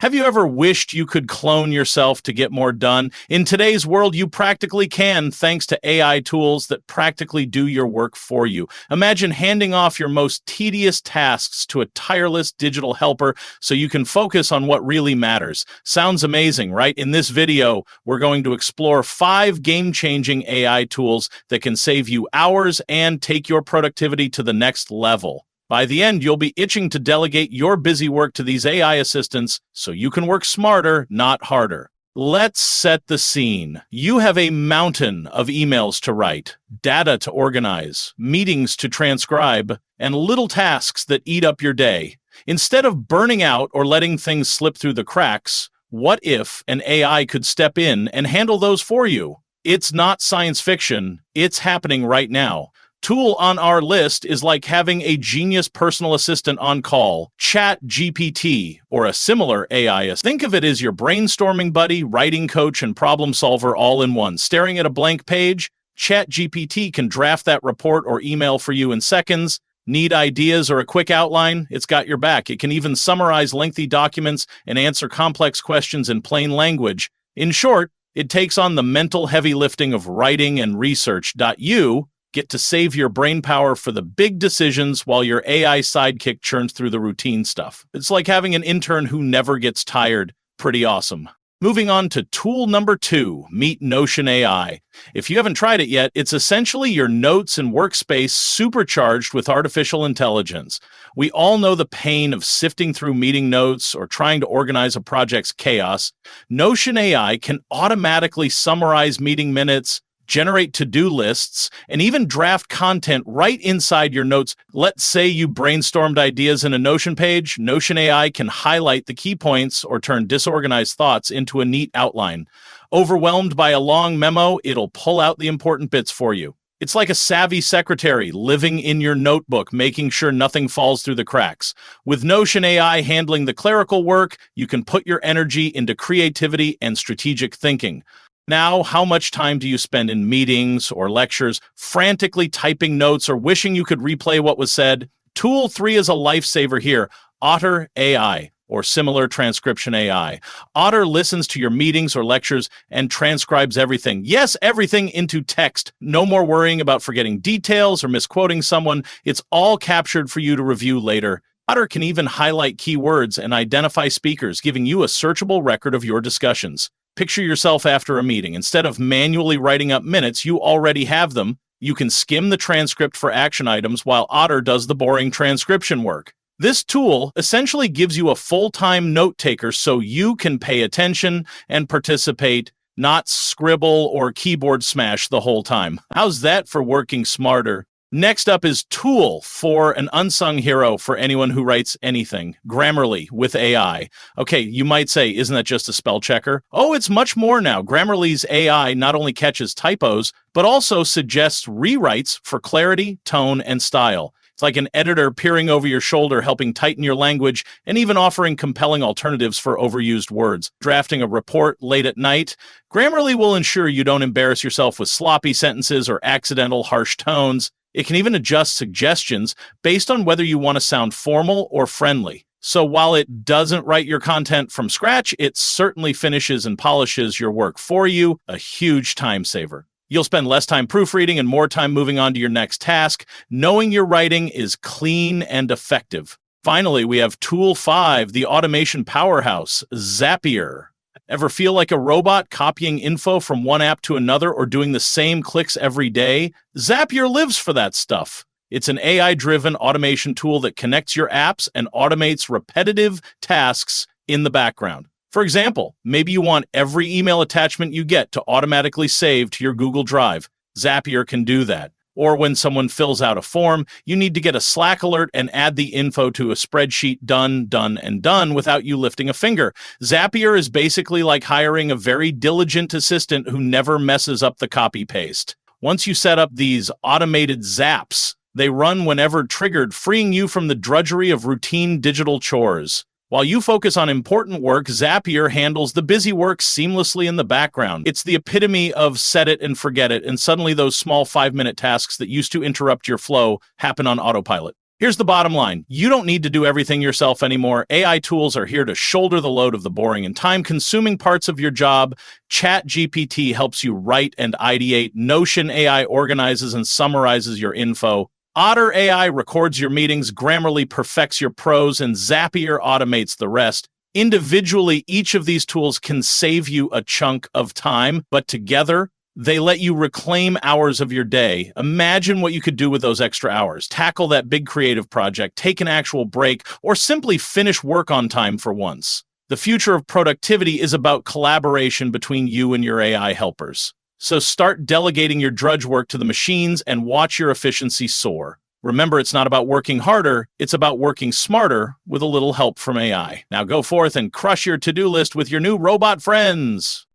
Have you ever wished you could clone yourself to get more done? In today's world, you practically can thanks to AI tools that practically do your work for you. Imagine handing off your most tedious tasks to a tireless digital helper so you can focus on what really matters. Sounds amazing, right? In this video, we're going to explore 5 game-changing AI tools that can save you hours and take your productivity to the next level. By the end, you'll be itching to delegate your busy work to these AI assistants so you can work smarter, not harder. Let's set the scene. You have a mountain of emails to write, data to organize, meetings to transcribe, and little tasks that eat up your day. Instead of burning out or letting things slip through the cracks, what if an AI could step in and handle those for you? It's not science fiction, it's happening right now. Tool on our list is like having a genius personal assistant on call, ChatGPT, or a similar AI. Think of it as your brainstorming buddy, writing coach, and problem solver all in one. Staring at a blank page, ChatGPT can draft that report or email for you in seconds. Need ideas or a quick outline? It's got your back. It can even summarize lengthy documents and answer complex questions in plain language. In short, it takes on the mental heavy lifting of writing and research. You get to save your brain power for the big decisions while your AI sidekick churns through the routine stuff. It's like having an intern who never gets tired. Pretty awesome. Moving on to tool number 2, meet Notion AI. If you haven't tried it yet, it's essentially your notes and workspace supercharged with artificial intelligence. We all know the pain of sifting through meeting notes or trying to organize a project's chaos. Notion AI can automatically summarize meeting minutes, generate to-do lists, and even draft content right inside your notes. Let's say you brainstormed ideas in a Notion page. Notion AI can highlight the key points or turn disorganized thoughts into a neat outline. Overwhelmed by a long memo, it'll pull out the important bits for you. It's like a savvy secretary living in your notebook, making sure nothing falls through the cracks. With Notion AI handling the clerical work, you can put your energy into creativity and strategic thinking. Now, how much time do you spend in meetings or lectures, frantically typing notes or wishing you could replay what was said? Tool 3 is a lifesaver here, Otter AI, or similar transcription AI. Otter listens to your meetings or lectures and transcribes everything. Yes, everything into text. No more worrying about forgetting details or misquoting someone. It's all captured for you to review later. Otter can even highlight keywords and identify speakers, giving you a searchable record of your discussions. Picture yourself after a meeting. Instead of manually writing up minutes, you already have them. You can skim the transcript for action items while Otter does the boring transcription work. This tool essentially gives you a full-time note taker so you can pay attention and participate, not scribble or keyboard smash the whole time. How's that for working smarter? Next up is Tool for an unsung hero for anyone who writes anything, Grammarly with AI. Okay, you might say, isn't that just a spell checker? Oh, it's much more now. Grammarly's AI not only catches typos, but also suggests rewrites for clarity, tone, and style. It's like an editor peering over your shoulder, helping tighten your language, and even offering compelling alternatives for overused words. Drafting a report late at night, Grammarly will ensure you don't embarrass yourself with sloppy sentences or accidental harsh tones. It can even adjust suggestions based on whether you want to sound formal or friendly. So while it doesn't write your content from scratch, it certainly finishes and polishes your work for you, a huge time saver. You'll spend less time proofreading and more time moving on to your next task, knowing your writing is clean and effective. Finally, we have Tool 5, the automation powerhouse, Zapier. Ever feel like a robot copying info from one app to another or doing the same clicks every day? Zapier lives for that stuff. It's an AI-driven automation tool that connects your apps and automates repetitive tasks in the background. For example, maybe you want every email attachment you get to automatically save to your Google Drive. Zapier can do that. Or when someone fills out a form, you need to get a Slack alert and add the info to a spreadsheet done, and done without you lifting a finger. Zapier is basically like hiring a very diligent assistant who never messes up the copy-paste. Once you set up these automated zaps, they run whenever triggered, freeing you from the drudgery of routine digital chores. While you focus on important work, Zapier handles the busy work seamlessly in the background. It's the epitome of set it and forget it, and suddenly those small 5-minute tasks that used to interrupt your flow happen on autopilot. Here's the bottom line. You don't need to do everything yourself anymore. AI tools are here to shoulder the load of the boring and time-consuming parts of your job. ChatGPT helps you write and ideate. Notion AI organizes and summarizes your info. Otter AI records your meetings. Grammarly perfects your prose, and Zapier automates the rest. Individually, each of these tools can save you a chunk of time, but together, they let you reclaim hours of your day. Imagine what you could do with those extra hours. Tackle that big creative project, take an actual break, or simply finish work on time for once. The future of productivity is about collaboration between you and your AI helpers. So start delegating your drudge work to the machines and watch your efficiency soar. Remember, it's not about working harder, it's about working smarter with a little help from AI. Now go forth and crush your to-do list with your new robot friends.